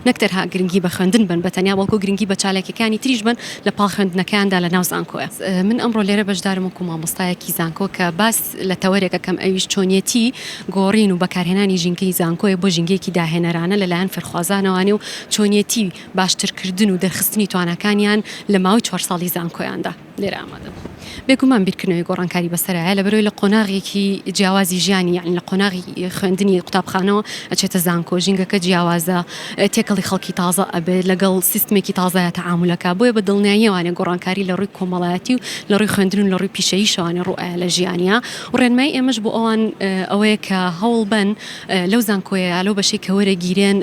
نەکتەرها گرنگی بە خوێندن بن بەتەنیا بەڵکو گرنگی بە چالاکیەکانی تریش بن لە پاڵ خوێندنەکاندا لە ناو زانکۆیە. من ئەمڕۆ لێرە بەشدارم وەکو مامۆستایەکی زانکۆ کە باس لە تەوەرێکە کەم ئەویش چۆنیەتی گۆڕین و بەکارهێنانی ژینگەی زانکۆیە بۆ ژینگەیەکی داهێنەرانە لەلایەن فێرخوازانەوەوانێ و چۆنیەتی باشترکردن و دەرخستنی توانەکانیان لە ماوەی 4 ساڵی زانکۆیاندا لێرە ئامادەم. بێگومان بیرکردنەوەی گۆڕانکاری بەسەرایە لە بەرەوەی لە قۆناغێکی جیاوازی ژیانی یعنی لە قۆناغی خوێندنی قوتابخانەوە ئەچێتە زانکۆ ژینگەکە جیاوازە تێکەڵی خەڵکی تازە ئەبێت لەگەڵ سیستمێکی تازایە تەعاملەکە بۆیە بە دڵنیاییەوانە گۆڕانکاری لە ڕووی کۆمەڵایەتی و لە ڕووی خوێندن و لە ڕووی پیشەییشەوانە ڕوئایە لە ژیانیا و ڕێنمای ئێمەش بۆ ئەوان ئەوەیە کە هەوڵ بن لەو زانکۆیە لەو بەشەی کە وەرەگیرێن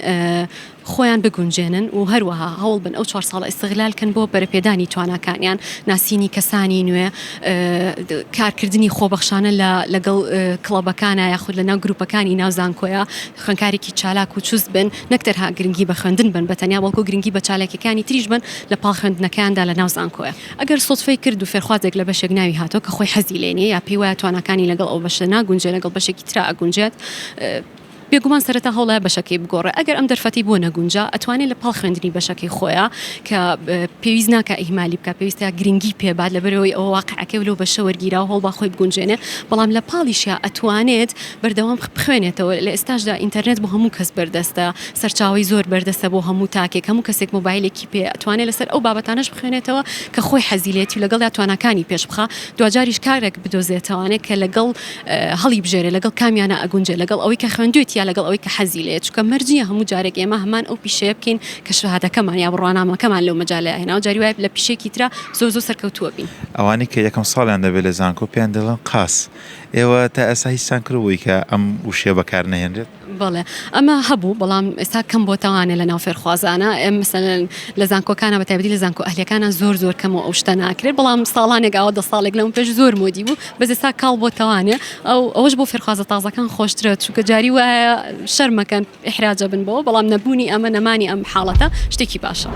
خۆیان بگونجێنن و هەروەها هەوڵ بن ئەو 4 ساڵە ئیستیغلالکەن بۆ بەرەپێدانی تواناکانیان ناسینی کەسانی نوێ کارکردنی خۆبەخشانە لەگەڵ کڵەبەکانە یاخود لە ناو گروپەکانی ناو زانکۆیە خوێندکارێکی چالاک و چوست بن نەکتەرها گرنگی بە خوێندن بن بەتەنیا بەڵکو گرنگی بە چالاکیەکانی تریش بن لە پاڵ خوێندنەکاندا لە ناو زانکۆیە. ئەگەر سۆدفەی کرد و فێرخوازێک لە بەشێک ناوی هاتۆ کە خۆی حەزی لێ نیە یا پێی وایە توانەکانی لەگەڵ ئەو بەشە ناگونجێت لەگەڵ بەشێکی ترا ئەگونجێت بێگومان سەرەتا هەوڵایە بەشەکەی بگۆڕێ ئەگەر ئەم دەرفەتی بۆ نەگونجا ئەتوانێت لە پاڵ خوێندنی بەشەکەی خۆیە کە پێویست ناکە ئیهمالی بکە پێویستە گرنگی پێبات لەبەرەوەی ئەوە واقعەکەی لەو بەشە وەرگیرا و هەوڵ با خۆی بگونجێنێ بەڵام لە پاڵیشیا ئەتوانێت بەردەوام بخوێنێتەوە لە ئێستاشدا ئینتەرنێت بۆ هەموو کەس بەردەستە سەرچاوی زۆر بەردەستە بۆ هەموو تاکێک هەموو کەسێک مۆبایلێکی پێ ئەتوانێت لەسەر ئەو بابەتانەش بخوێنێتەوە کە خۆی حەزیلێتی و لەگەڵ توانەکانی پێش بخا دوجاریش کارێک بدۆزێتەوەوانێت کە لەگەڵ هەڵی بژێرێ لەگەڵ کامیانە ئەگونجێ لەگەڵ ئەوەی کە خوێندوێت یا لەگەڵ ئەوەی کە حەزی لێت چکە مەرجیە هەموو جارێک ئێمە هەمان ئەو پیشەیە بکەین کە شەهادەکەمان یا بڕوانامەکەمان لەو مەجالە هێنا و جاری وایە لە پیشێکی ترا زۆر سەرکەوتووە بین. ئەوانی کە یەکەم ساڵیان دەبێت لە زانکۆ پێیان دەڵێن قاس ئێوە تا ئێستا هیچتان کردبووی کە ئەم وشێ بەکار نەهێنرێت؟ بەڵێ ئەمە هەبوو بەڵام ئێستا کەم بۆتەوانێ لە ناو فێرخوازانە مەسەلەن لە زانکۆکانە بەتایبەتی لە زانکۆ ئەهلیەکانە زۆر کەمەوە ئەو شتە ناکرێت بەڵام ساڵانێک ئەوە 10 ساڵێک لەم پێش زۆر مۆدی بوو بەس ئێستا کاڵ بۆتەوانێ ئەوەش بۆ فێرخوازە تازەکان خۆشترە چونکە جاری وایە شەرمەکەن ئیحراجە بن بەوە بەڵام نەبوونی ئەمە نەمانی ئەم حاڵەتە شتێکی باشە.